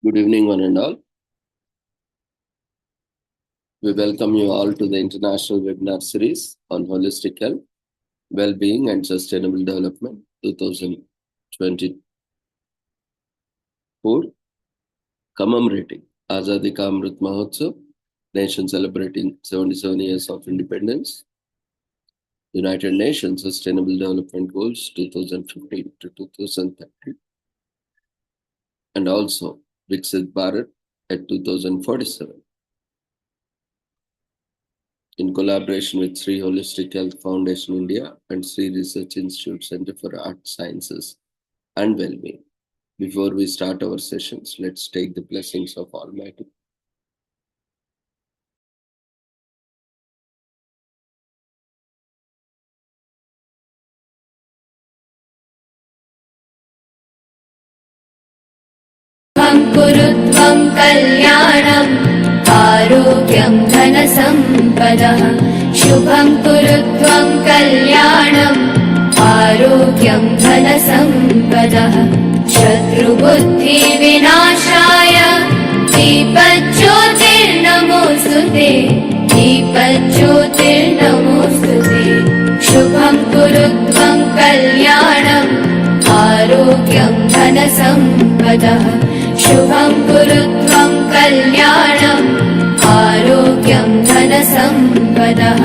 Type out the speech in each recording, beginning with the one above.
Good evening, one and all. We welcome you all to the International Webinar Series on Holistic Health, Well-being and Sustainable Development 2024, commemorating Azadi Ka Amrit Mahotsav, nation celebrating 77 years of independence, United Nations Sustainable Development Goals 2015 to 2030, and also Viksit Bharat at 2047. In collaboration with Sri Holistic Health Foundation India and Sri Research Institute Center for Art Sciences and Wellbeing. Before we start our sessions, let's take the blessings of Almighty. कुरुत्वं कल्याणम् आरोग्यं धनसम्पदः शुभं कुरुत्वं कल्याणम् आरोग्यं धनसम्पदः शत्रुबुद्धिविनाशाय दीपज्योतिर्नमोऽस्तुते दीपज्योतिर्नमोऽस्तुते शुभं कुरुत्वं कल्याणम् आरोग्यं धनसम्पदः शुभं कुरुत्वं कल्याणम् आरोग्यं धनसम्पदः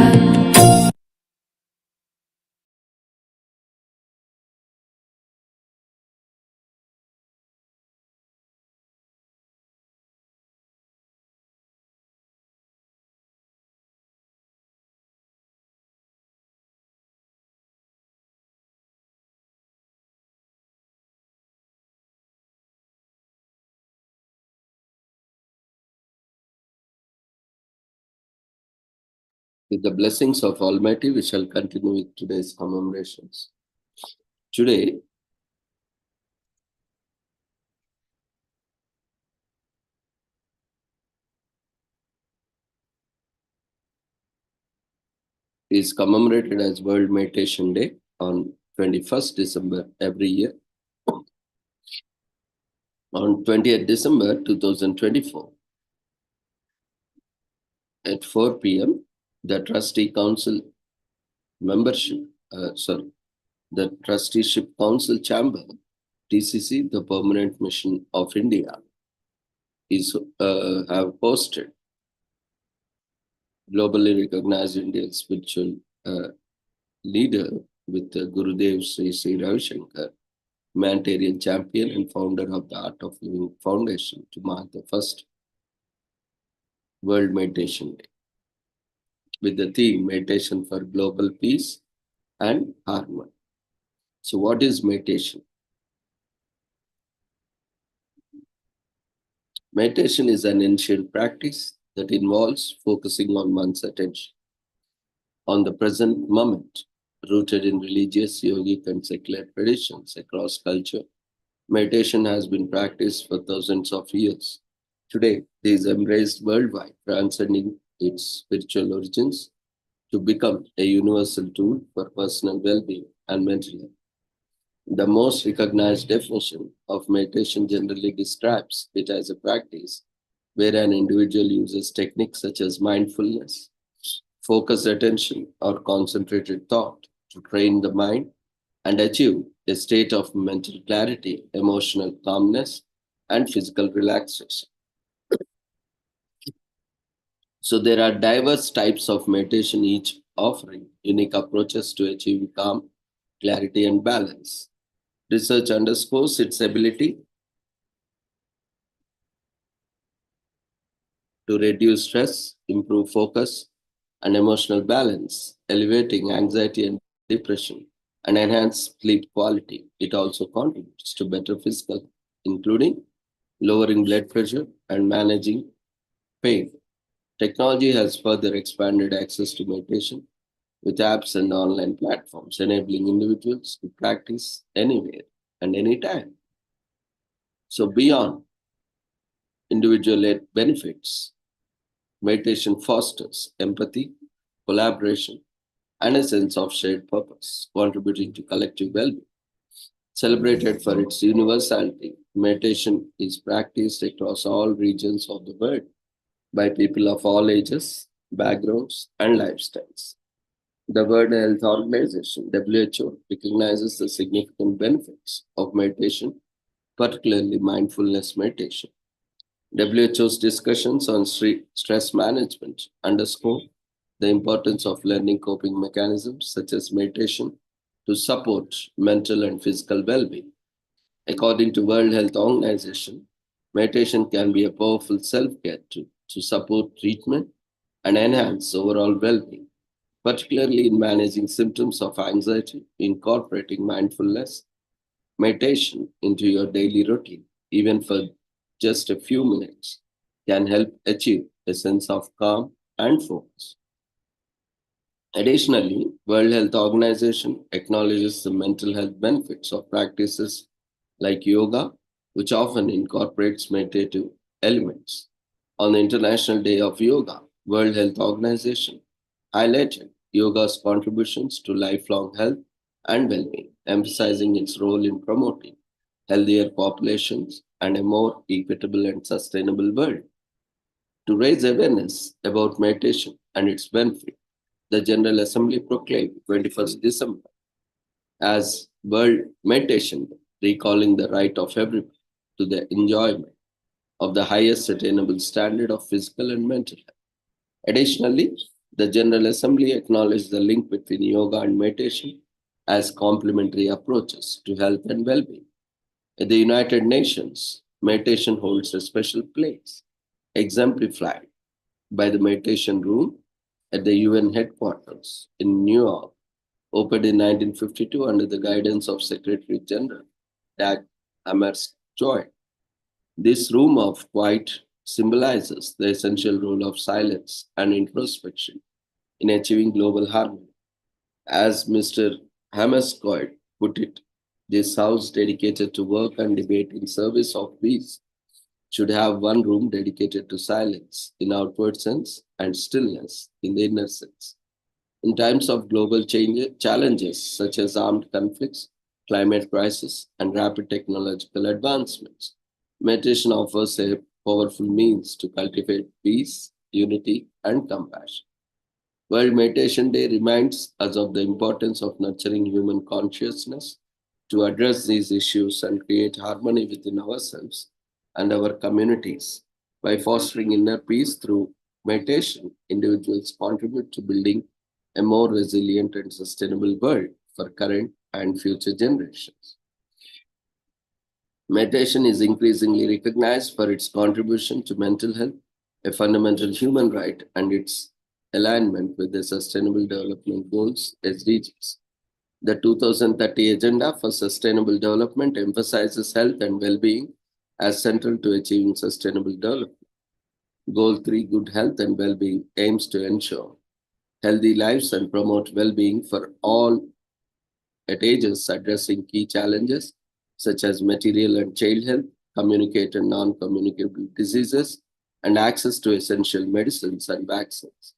With the blessings of Almighty, we shall continue with today's commemorations. Today, is commemorated as World Meditation Day on 21st December every year. On 20th December 2024, at 4 p.m., the Trustee Council the Trusteeship Council Chamber, TCC, the Permanent Mission of India, is have posted globally recognized Indian spiritual leader with Gurudev Sri Ravi Shankar, humanitarian champion and founder of the Art of Living Foundation, to mark the first World Meditation Day with the theme Meditation for Global Peace and Harmony. So what is meditation? Meditation is an ancient practice that involves focusing on one's attention on the present moment, rooted in religious, yogic, and secular traditions across culture. Meditation has been practiced for thousands of years. Today, it is embraced worldwide, transcending its spiritual origins to become a universal tool for personal well-being and mental health. The most recognized definition of meditation generally describes it as a practice where an individual uses techniques such as mindfulness, focused attention, or concentrated thought to train the mind and achieve a state of mental clarity, emotional calmness, and physical relaxation. So there are diverse types of meditation, each offering unique approaches to achieve calm, clarity, and balance. Research underscores its ability to reduce stress, improve focus and emotional balance, elevating anxiety and depression, and enhance sleep quality. It also contributes to better physical, including lowering blood pressure and managing pain. Technology has further expanded access to meditation with apps and online platforms, enabling individuals to practice anywhere and anytime. So beyond individual benefits, meditation fosters empathy, collaboration, and a sense of shared purpose, contributing to collective well-being. Celebrated for its universality, meditation is practiced across all regions of the world by people of all ages, backgrounds, and lifestyles. The World Health Organization, WHO, recognizes the significant benefits of meditation, particularly mindfulness meditation. WHO's discussions on stress management underscore the importance of learning coping mechanisms such as meditation to support mental and physical well-being. According to World Health Organization, meditation can be a powerful self-care tool to support treatment and enhance overall well-being, particularly in managing symptoms of anxiety. Incorporating mindfulness meditation into your daily routine, even for just a few minutes, can help achieve a sense of calm and focus. Additionally, World Health Organization acknowledges the mental health benefits of practices like yoga, which often incorporates meditative elements. On the International Day of Yoga, World Health Organization highlighted yoga's contributions to lifelong health and well-being, emphasizing its role in promoting healthier populations and a more equitable and sustainable world. To raise awareness about meditation and its benefit, the General Assembly proclaimed 21st December as World Meditation Day, recalling the right of everyone to the enjoyment of the highest attainable standard of physical and mental health. Additionally, the General Assembly acknowledged the link between yoga and meditation as complementary approaches to health and well being. At the United Nations, meditation holds a special place, exemplified by the Meditation Room at the UN headquarters in New York, opened in 1952 under the guidance of Secretary General Dag Hammarskjöld. This room of quiet symbolizes the essential role of silence and introspection in achieving global harmony. As Mr. Hammarskjöld put it, this house dedicated to work and debate in service of peace should have one room dedicated to silence in outward sense and stillness in the inner sense. In times of global challenges such as armed conflicts, climate crisis, and rapid technological advancements, meditation offers a powerful means to cultivate peace, unity, and compassion. World Meditation Day reminds us of the importance of nurturing human consciousness to address these issues and create harmony within ourselves and our communities. By fostering inner peace through meditation, individuals contribute to building a more resilient and sustainable world for current and future generations. Meditation is increasingly recognized for its contribution to mental health, a fundamental human right, and its alignment with the Sustainable Development Goals (SDGs). The 2030 Agenda for Sustainable Development emphasizes health and well-being as central to achieving sustainable development. Goal 3, Good Health and Well-being, aims to ensure healthy lives and promote well-being for all at ages, addressing key challenges such as material and child health, communicable and non-communicable diseases, and access to essential medicines and vaccines.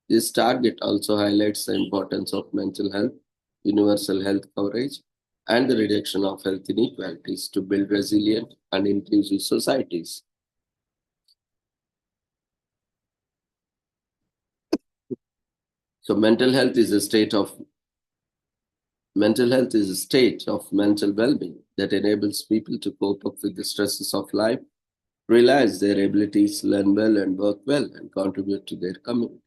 This target also highlights the importance of mental health, universal health coverage, and the reduction of health inequalities to build resilient and inclusive societies. So mental health is a state of mental well-being that enables people to cope up with the stresses of life, realize their abilities, learn well and work well, and contribute to their community.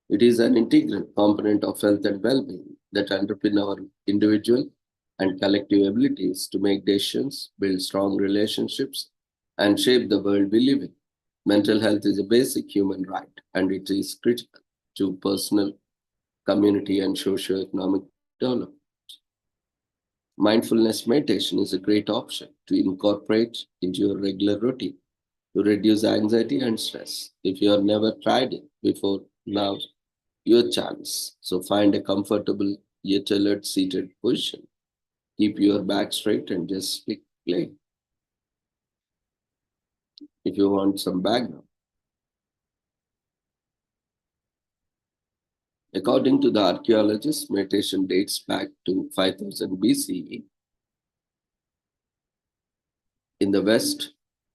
It is an integral component of health and well-being that underpin our individual and collective abilities to make decisions, build strong relationships, and shape the world we live in. Mental health is a basic human right, and it is critical to personal, community, and socio-economic development. Mindfulness meditation is a great option to incorporate into your regular routine to reduce anxiety and stress. If you have never tried it before, now your chance. So find a comfortable yet alert seated position. Keep your back straight and just click play. If you want some background. According to the archaeologists, meditation dates back to 5000 BCE in the West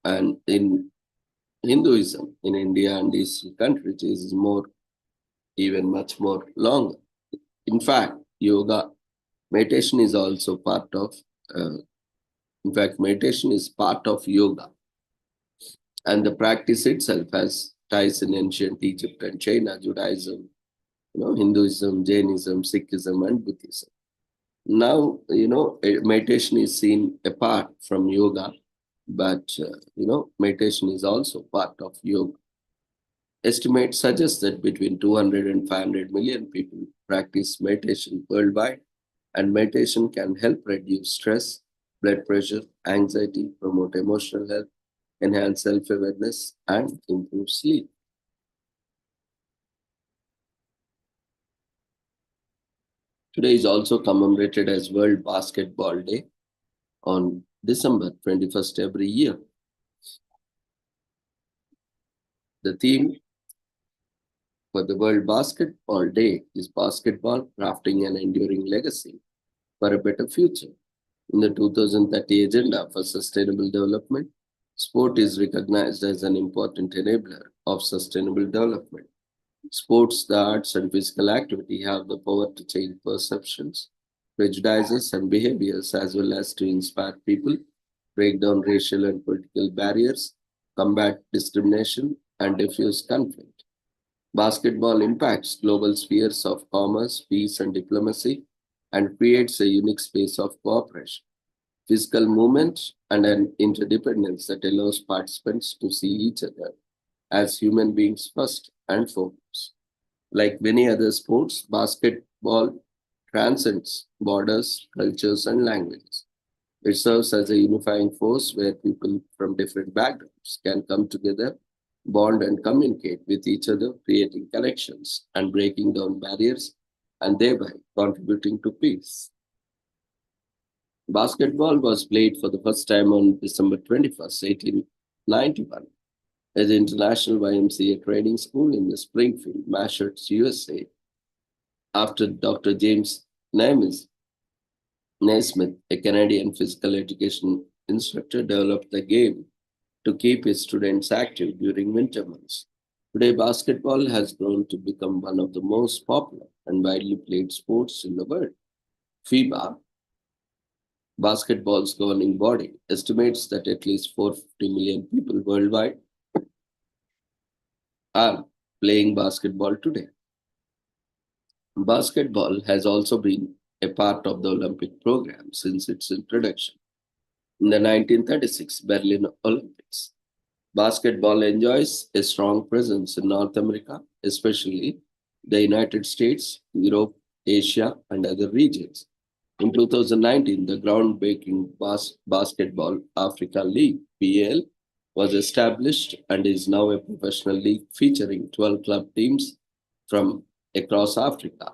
and in Hinduism in India and Eastern countries is more, even much more longer. In fact, yoga, meditation is also part of, uh, in fact, meditation is part of yoga. And the practice itself has ties in ancient Egypt and China, Judaism, Hinduism, Jainism, Sikhism, and Buddhism. Now, meditation is seen apart from yoga, but, meditation is also part of yoga. Estimates suggest that between 200 and 500 million people practice meditation worldwide, and meditation can help reduce stress, blood pressure, anxiety, promote emotional health, enhance self-awareness, and improve sleep. Today is also commemorated as World Basketball Day on December 21st every year. The theme for the World Basketball Day is basketball, crafting an enduring legacy for a better future. In the 2030 Agenda for Sustainable Development, sport is recognized as an important enabler of sustainable development. Sports, the arts, and physical activity have the power to change perceptions, prejudices, and behaviors, as well as to inspire people, break down racial and political barriers, combat discrimination, and diffuse conflict. Basketball impacts global spheres of commerce, peace, and diplomacy, and creates a unique space of cooperation, physical movement, and an interdependence that allows participants to see each other as human beings first and foremost. Like many other sports, basketball transcends borders, cultures, and languages. It serves as a unifying force where people from different backgrounds can come together, bond, and communicate with each other, creating connections and breaking down barriers, and thereby contributing to peace. Basketball was played for the first time on December 21st, 1891, at the International YMCA Training School in the Springfield, Massachusetts, USA, after Dr. James Naismith, a Canadian physical education instructor, developed the game to keep his students active during winter months. Today, basketball has grown to become one of the most popular and widely played sports in the world. FIBA, basketball's governing body, estimates that at least 450 million people worldwide are playing basketball today. Basketball has also been a part of the Olympic program since its introduction. In the 1936 Berlin Olympics, basketball enjoys a strong presence in North America, especially the United States, Europe, Asia, and other regions. In 2019, the groundbreaking Basketball Africa League, BAL, was established and is now a professional league featuring 12 club teams from across Africa.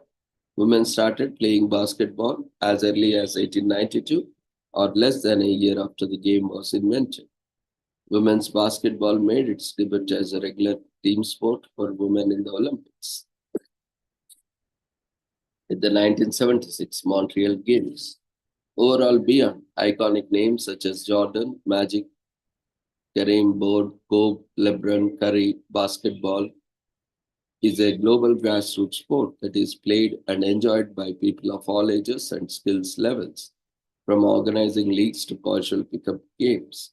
Women started playing basketball as early as 1892, or less than a year after the game was invented. Women's basketball made its debut as a regular team sport for women in the Olympics. At the 1976 Montreal Games, overall beyond iconic names such as Jordan, Magic, Kareem, Board, Kobe, LeBron, Curry, basketball is a global grassroots sport that is played and enjoyed by people of all ages and skills levels, from organizing leagues to casual pickup games.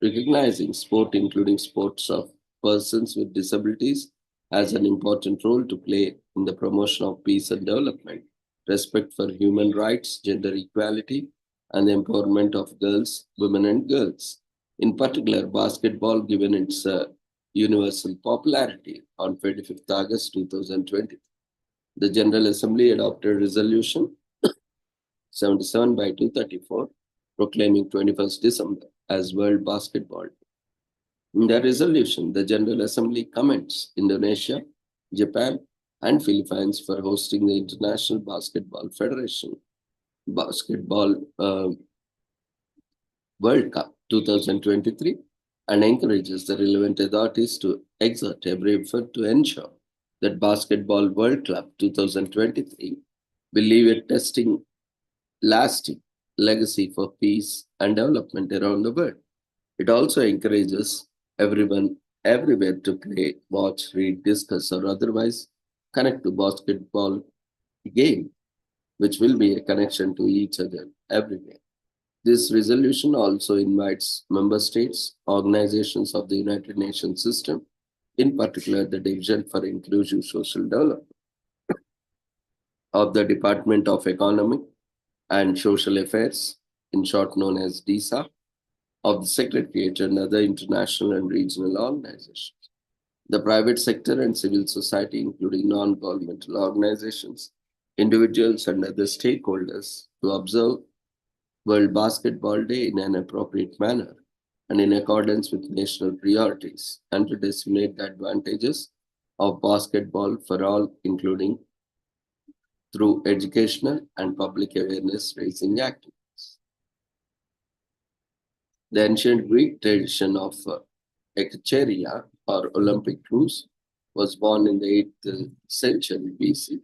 Recognizing sport, including sports of persons with disabilities, has an important role to play in the promotion of peace and development, respect for human rights, gender equality, and the empowerment of girls, women, and girls. In particular, basketball, given its universal popularity, on 25th August 2020, the General Assembly adopted Resolution 77 by 234, proclaiming 21st December as World Basketball Day. In the resolution, the General Assembly commends Indonesia, Japan, and Philippines for hosting the International Basketball Federation Basketball World Cup 2023 and encourages the relevant authorities to exert every effort to ensure that Basketball World Cup 2023 will leave a lasting legacy for peace and development around the world. It also encourages everyone everywhere to play, watch, read, discuss, or otherwise connect to basketball game, which will be a connection to each other everywhere. This resolution also invites member states, organizations of the United Nations system, in particular the Division for Inclusive Social Development of the Department of Economic and Social Affairs, in short known as DISA, of the Secretariat and other international and regional organizations. The private sector and civil society, including non-governmental organizations, individuals, and other stakeholders, to observe World Basketball Day in an appropriate manner and in accordance with national priorities, and to designate the advantages of basketball for all, including through educational and public awareness raising activities. The ancient Greek tradition of Ekateria or Olympic truce was born in the 8th century BC,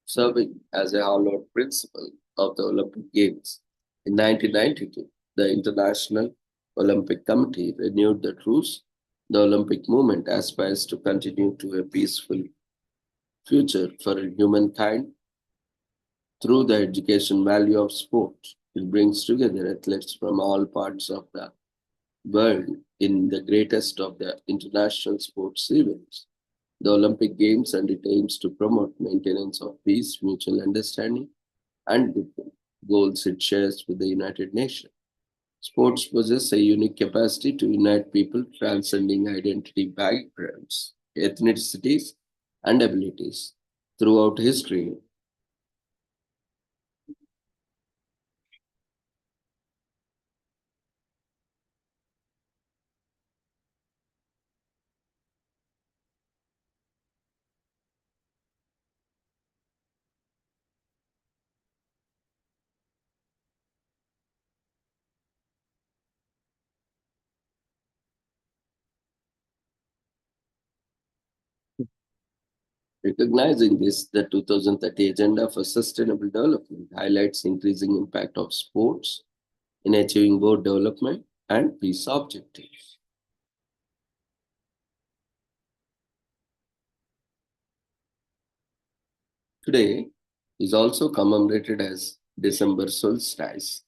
serving as a hallowed principle of the Olympic Games. In 1992, the International Olympic Committee renewed the truce. The Olympic movement aspires to continue to a peaceful future for humankind through the education value of sport. It brings together athletes from all parts of the world in the greatest of the international sports events, the Olympic Games, and it aims to promote maintenance of peace, mutual understanding, and goodwill, goals it shares with the United Nations. Sports possess a unique capacity to unite people transcending identity backgrounds, ethnicities, and abilities. Throughout history, recognizing this, the 2030 Agenda for Sustainable Development highlights increasing impact of sports in achieving both development and peace objectives. Today is also commemorated as December solstice.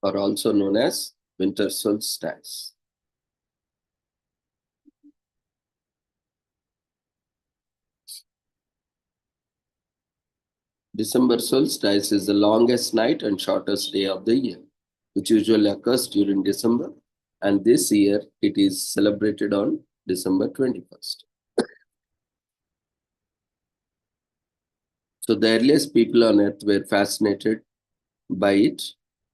Or also known as winter solstice. December solstice is the longest night and shortest day of the year, which usually occurs during December, and this year it is celebrated on December 21st. So the earliest people on earth were fascinated by it.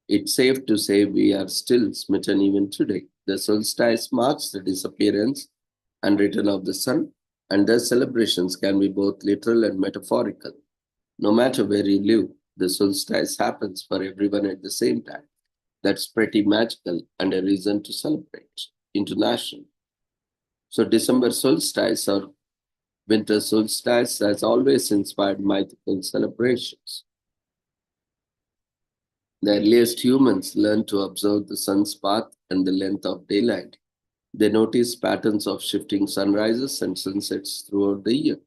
It's safe to say we are still smitten even today. The solstice marks the disappearance and return of the sun, and thus celebrations can be both literal and metaphorical. No matter where you live, the solstice happens for everyone at the same time. That's pretty magical and a reason to celebrate. International. So December solstice or winter solstice has always inspired mythical celebrations. The earliest humans learned to observe the sun's path and the length of daylight. They noticed patterns of shifting sunrises and sunsets throughout the year.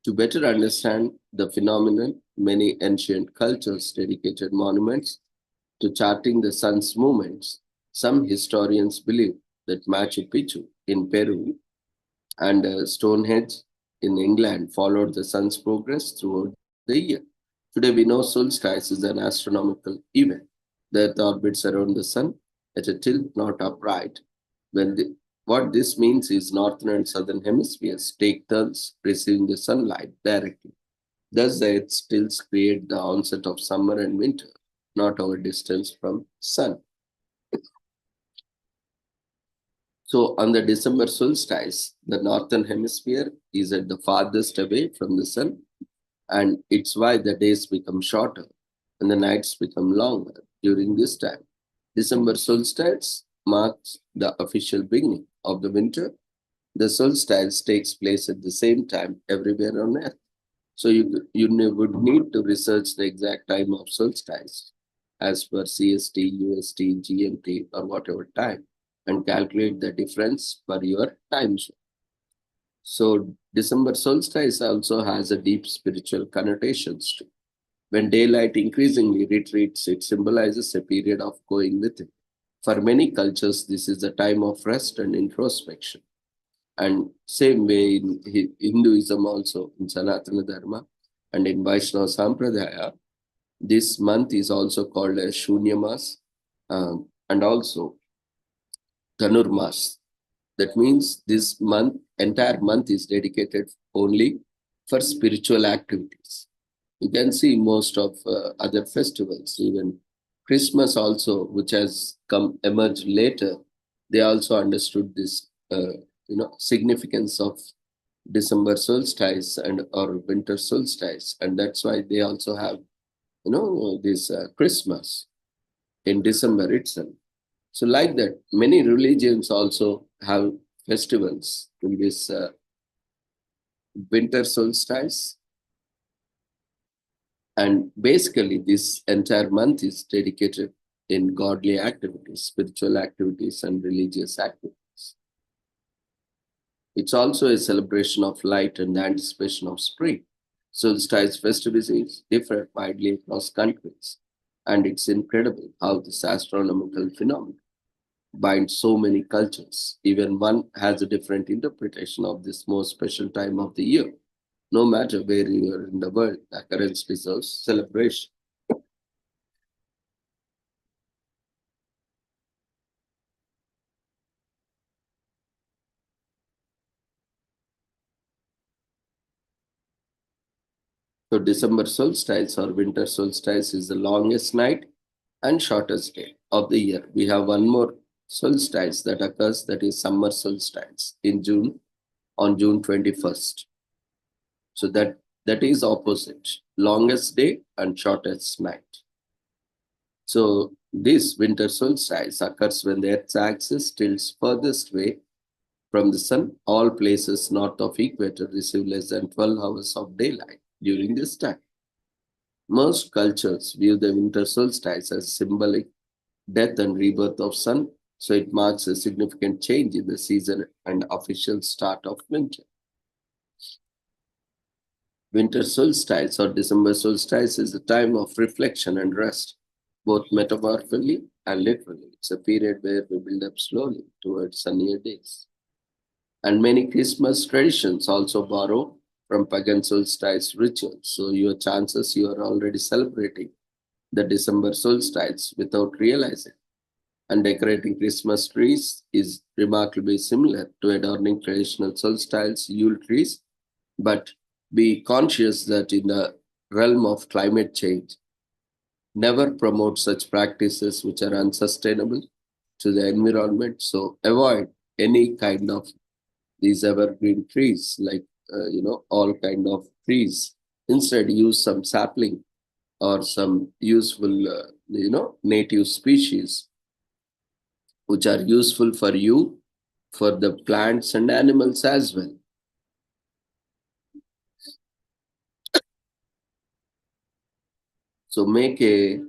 To better understand the phenomenon, many ancient cultures dedicated monuments to charting the sun's movements. Some historians believe that Machu Picchu in Peru and Stonehenge in England followed the sun's progress throughout the year. Today, we know solstice is an astronomical event. The Earth orbits around the sun at a tilt, not upright. What this means is northern and southern hemispheres take turns receiving the sunlight directly. Thus, the Earth tilts create the onset of summer and winter, not our distance from sun. So on the December solstice, the northern hemisphere is at the farthest away from the sun, and it's why the days become shorter and the nights become longer during this time. December solstice marks the official beginning of the winter. The solstice takes place at the same time everywhere on Earth. So would need to research the exact time of solstice as per CST, UST, GMT, or whatever time, and calculate the difference per your time zone. So December solstice also has a deep spiritual connotations too. When daylight increasingly retreats, it symbolizes a period of going within. For many cultures, this is a time of rest and introspection. And same way in Hinduism also, in Sanatana Dharma and in Vaishnava Sampradaya, this month is also called as Shunya and also Dhanurmas. That means this month, entire month is dedicated only for spiritual activities. You can see most of other festivals, even Christmas also, which has come emerged later, they also understood this, significance of December solstice and or winter solstice, and that's why they also have, this Christmas in December itself. So, like that, many religions also have festivals in this winter solstice. And basically, this entire month is dedicated in godly activities, spiritual activities, and religious activities. It's also a celebration of light and anticipation of spring. Solstice festivities differ widely across countries, and it's incredible how this astronomical phenomenon binds so many cultures. Even one has a different interpretation of this most special time of the year. No matter where you are in the world, the occurrence deserves celebration. So December solstice or winter solstice is the longest night and shortest day of the year. We have one more solstice that occurs, that is summer solstice in June, on June 21st. So that is opposite, longest day and shortest night. So this winter solstice occurs when the Earth's axis tilts furthest away from the sun. All places north of equator receive less than 12 hours of daylight during this time. Most cultures view the winter solstice as symbolic death and rebirth of sun, so it marks a significant change in the season and official start of winter. Winter solstice or December solstice is a time of reflection and rest, both metaphorically and literally. It's a period where we build up slowly towards sunnier days. And many Christmas traditions also borrow from pagan solstice rituals. So your chances you are already celebrating the December solstice without realizing. And decorating Christmas trees is remarkably similar to adorning traditional solstice Yule trees, but be conscious that in the realm of climate change, never promote such practices which are unsustainable to the environment. So avoid any kind of these evergreen trees, like all kind of trees. Instead, use some sapling or some useful, native species which are useful for you, for the plants and animals as well. So make a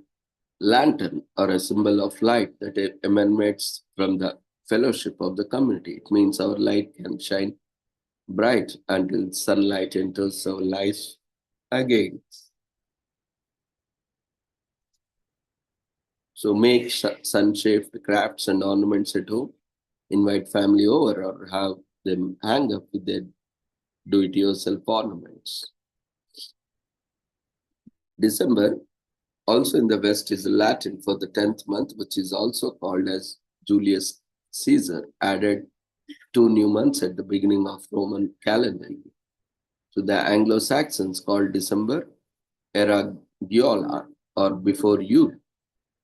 lantern or a symbol of light that emanates from the fellowship of the community. It means our light can shine bright until sunlight enters our lives again. So make sun-shaped crafts and ornaments at home. Invite family over or have them hang up with their do-it-yourself ornaments. December, also in the West, is Latin for the 10th month, which is also called as Julius Caesar, added 2 new months at the beginning of Roman calendar. So the Anglo-Saxons called December Eragiola, or before Yule.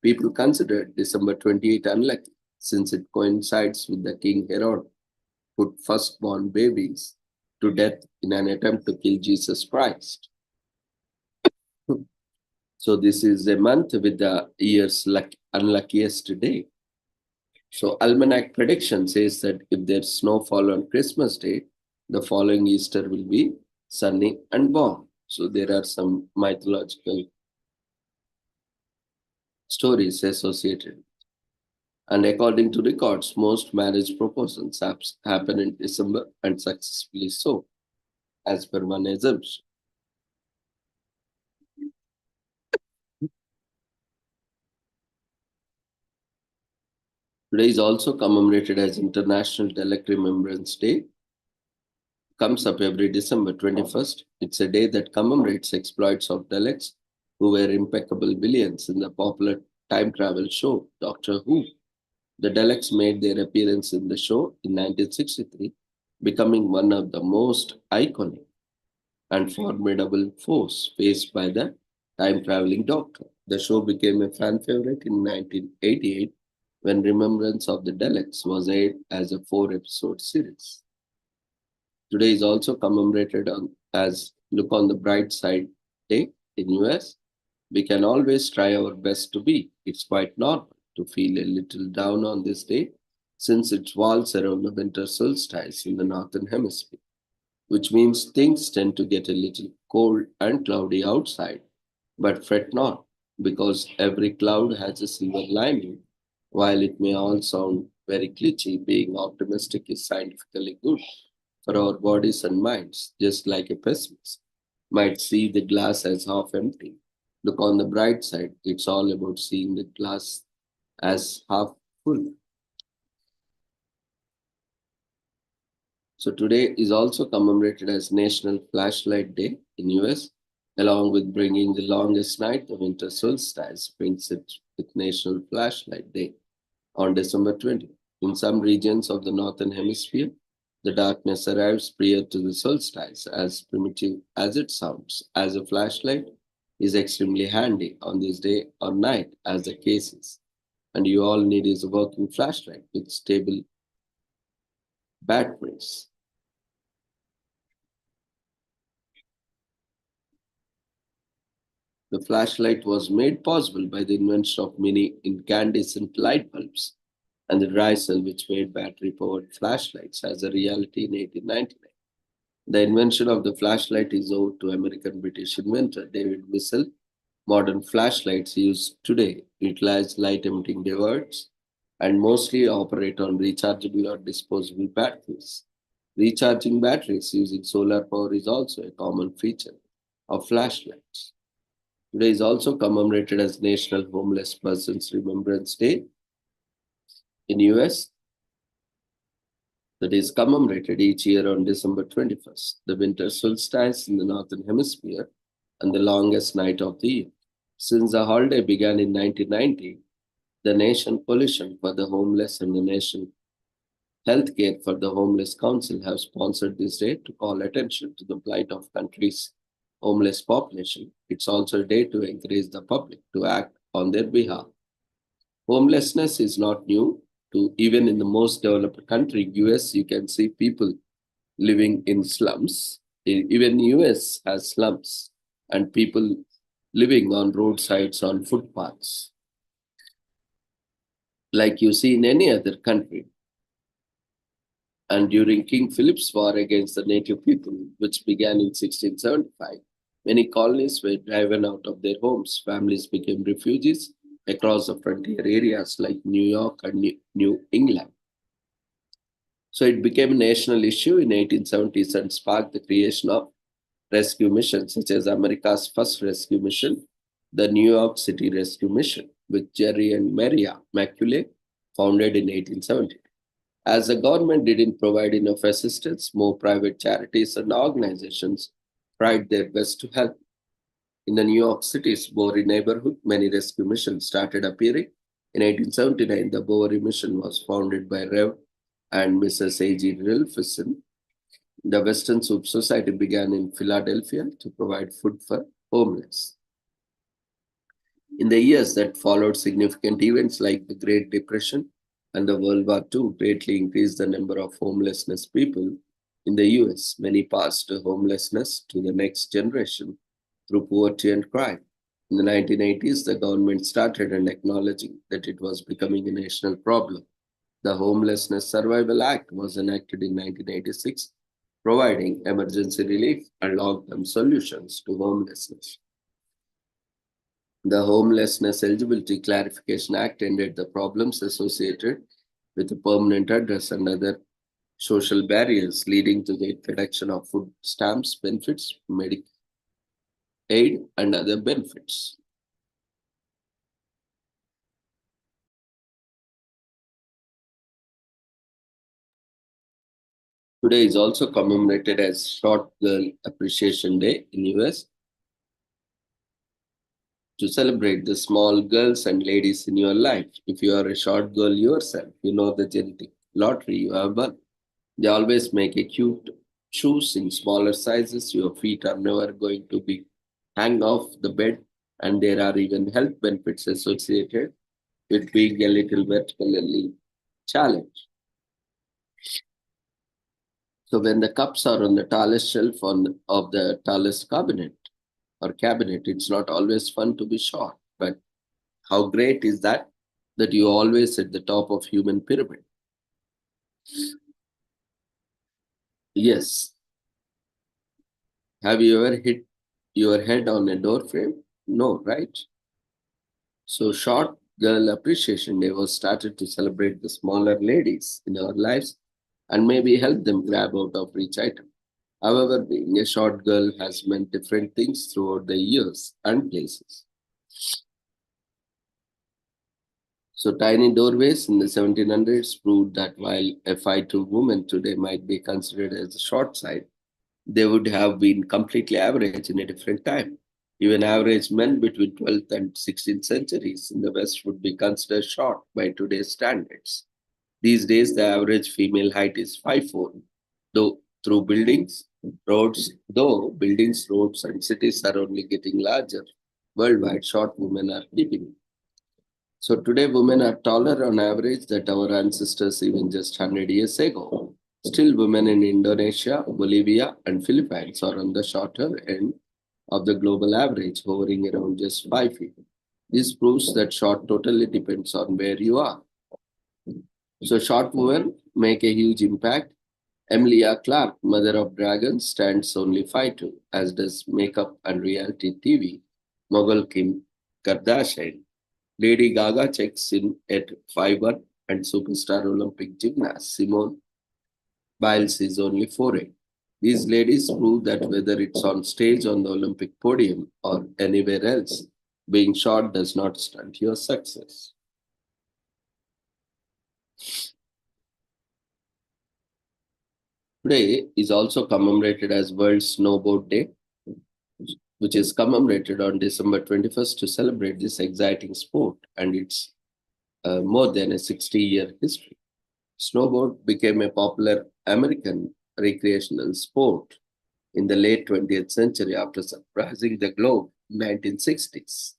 People considered December 28 unlucky since it coincides with the King Herod put firstborn babies to death in an attempt to kill Jesus Christ. So this is a month with the year's unluckiest day. So almanac prediction says that if there's snowfall on Christmas Day, the following Easter will be sunny and warm. So there are some mythological stories associated. And according to records, most marriage proposals happen in December and successfully so, as per one assumption. Today is also commemorated as International Dalek Remembrance Day. Comes up every December 21st. It's a day that commemorates exploits of Daleks who were impeccable villains in the popular time travel show Doctor Who. The Daleks made their appearance in the show in 1963, becoming one of the most iconic and formidable foes faced by the time traveling Doctor. The show became a fan favorite in 1988 when Remembrance of the Daleks was aired as a 4-episode series. Today is also commemorated as Look on the Bright Side Day in US. We can always try our best to be. It's quite normal to feel a little down on this day since it falls around the winter solstice in the northern hemisphere, which means things tend to get a little cold and cloudy outside. But fret not, because every cloud has a silver lining. While it may all sound very glitchy, being optimistic is scientifically good for our bodies and minds, just like a pessimist might see the glass as half empty. Look on the bright side. It's all about seeing the glass as half full. So today is also commemorated as National Flashlight Day in US, along with bringing the longest night, the winter solstice brings it with National Flashlight Day on December 20th. In some regions of the northern hemisphere, the darkness arrives prior to the solstice, as primitive as it sounds, as a flashlight is extremely handy on this day or night, as the case is. And you all need is a working flashlight with stable batteries. The flashlight was made possible by the invention of many incandescent light bulbs and the dry cell, which made battery-powered flashlights as a reality in 1899. The invention of the flashlight is owed to American-British inventor David Whistle. Modern flashlights used today utilize light-emitting diodes and mostly operate on rechargeable or disposable batteries. Recharging batteries using solar power is also a common feature of flashlights. Today is also commemorated as National Homeless Persons Remembrance Day in US. That is commemorated each year on December 21st, the winter solstice in the northern hemisphere and the longest night of the year. Since the holiday began in 1990, the Nation Coalition for the Homeless and the National Healthcare for the Homeless Council have sponsored this day to call attention to the plight of country's homeless population. It's also a day to encourage the public to act on their behalf. Homelessness is not new. Even in the most developed country, US, you can see people living in slums. Even US has slums and people living on roadsides, on footpaths, like you see in any other country. And during King Philip's War against the native people, which began in 1675, many colonies were driven out of their homes. Families became refugees across the frontier areas like New York and New England. So it became a national issue in 1870s and sparked the creation of rescue missions, such as America's first rescue mission, the New York City Rescue Mission, with Jerry and Maria Macaulay, founded in 1870. As the government didn't provide enough assistance, more private charities and organizations tried their best to help. In the New York City's Bowery neighborhood, many rescue missions started appearing. In 1879, the Bowery Mission was founded by Rev. and Mrs. A.G. Rilfison. The Western Soup Society began in Philadelphia to provide food for homeless. In the years that followed, significant events like the Great Depression and the World War II greatly increased the number of homelessness people in the US. Many passed homelessness to the next generation through poverty and crime. In the 1980s, the government started and acknowledging that it was becoming a national problem. The Homelessness Survival Act was enacted in 1986, providing emergency relief and long-term solutions to homelessness. The Homelessness Eligibility Clarification Act ended the problems associated with the permanent address and other social barriers, leading to the introduction of food stamps, benefits, medical aid, and other benefits. Today is also commemorated as Short Girl Appreciation Day in US to celebrate the small girls and ladies in your life. If you are a short girl yourself, you know the genetic lottery you have won. They always make a cute shoes in smaller sizes. Your feet are never going to be hang off the bed, and there are even health benefits associated with being a little vertically challenged. So when the cups are on the tallest shelf of the tallest cabinet, it's not always fun to be short. But how great is that you always at the top of human pyramid? Yes. Have you ever hit your head on a door frame? No, right? So Short Girl Appreciation Day was started to celebrate the smaller ladies in our lives and maybe help them grab out of reach item. However, being a short girl has meant different things throughout the years and places. So tiny doorways in the 1700s proved that while a 5'2" woman today might be considered as the short side, they would have been completely average in a different time. Even average men between 12th and 16th centuries in the West would be considered short by today's standards. These days, the average female height is 5'4", though buildings, roads, and cities are only getting larger. Worldwide, short women are keeping. So today, women are taller on average than our ancestors even just 100 years ago. Still, women in Indonesia, Bolivia, and Philippines are on the shorter end of the global average, hovering around just 5 feet. This proves that short totally depends on where you are. So short women make a huge impact. Emilia Clarke, mother of dragons, stands only 5'2", as does makeup and reality TV mogul Kim Kardashian. Lady Gaga checks in at 5'1", and superstar Olympic gymnast Simone Biles is only 4'8". These ladies prove that whether it's on stage on the Olympic podium or anywhere else, being short does not stunt your success. Today is also commemorated as World Snowboard Day, which is commemorated on December 21st to celebrate this exciting sport and its more than a 60-year history. Snowboard became a popular American recreational sport in the late 20th century after surprising the globe in 1960s.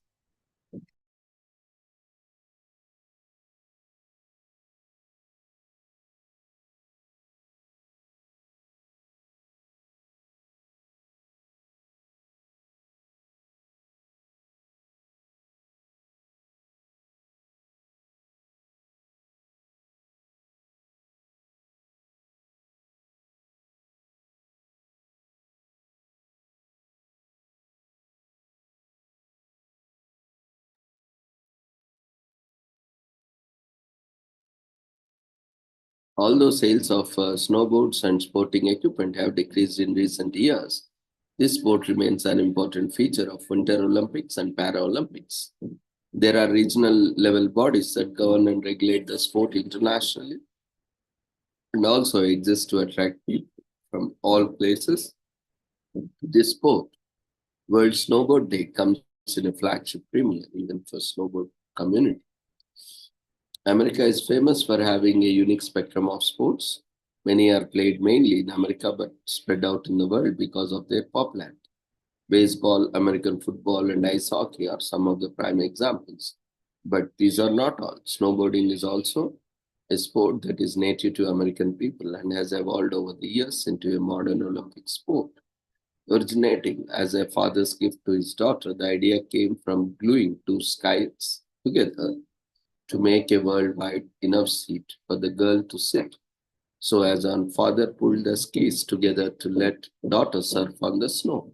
Although sales of snowboards and sporting equipment have decreased in recent years, this sport remains an important feature of Winter Olympics and Paralympics. There are regional level bodies that govern and regulate the sport internationally and also exist to attract people from all places to this sport. World Snowboard Day comes in a flagship premiere even for snowboard community. America is famous for having a unique spectrum of sports. Many are played mainly in America but spread out in the world because of their popularity. Baseball, American football, and ice hockey are some of the prime examples. But these are not all. Snowboarding is also a sport that is native to American people and has evolved over the years into a modern Olympic sport. Originating as a father's gift to his daughter, the idea came from gluing two skies together to make a worldwide enough seat for the girl to sit. So, as our father pulled the skis together to let daughter surf on the snow,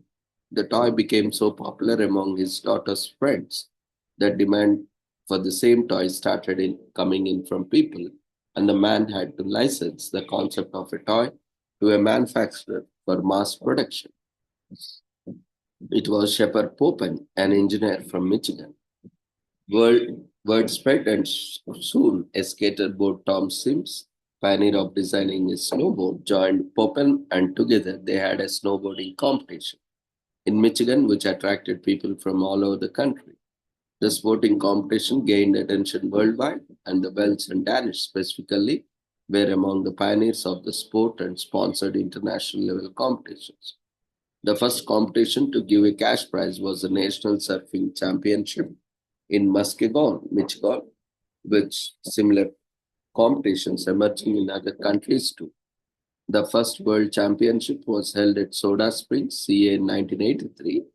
the toy became so popular among his daughter's friends that demand for the same toy started coming in from people, and the man had to license the concept of a toy to a manufacturer for mass production. It was Shepard Popen, an engineer from Michigan. Word spread, and soon a skateboard Tom Sims, pioneer of designing a snowboard, joined Popen, and together they had a snowboarding competition in Michigan, which attracted people from all over the country. The sporting competition gained attention worldwide, and the Welsh and Danish specifically were among the pioneers of the sport and sponsored international level competitions. The first competition to give a cash prize was the National Surfing Championship in Muskegon, Michigan, with similar competitions emerging in other countries too. The first World Championship was held at Soda Springs, CA in 1983.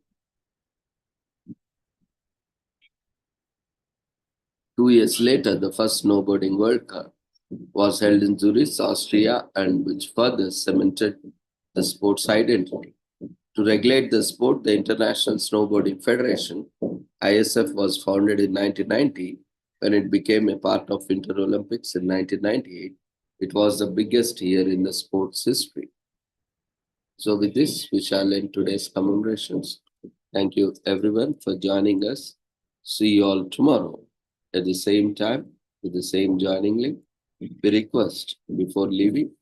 2 years later, the first Snowboarding World Cup was held in Zurich, Austria, and which further cemented the sport's identity. To regulate the sport, the International Snowboarding Federation, ISF, was founded in 1990. When it became a part of Winter Olympics in 1998, it was the biggest year in the sport's history. So, with this, we shall end today's commemorations. Thank you, everyone, for joining us. See you all tomorrow at the same time with the same joining link. We request before leaving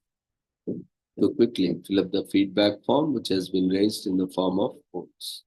to quickly fill up the feedback form which has been raised in the form of votes.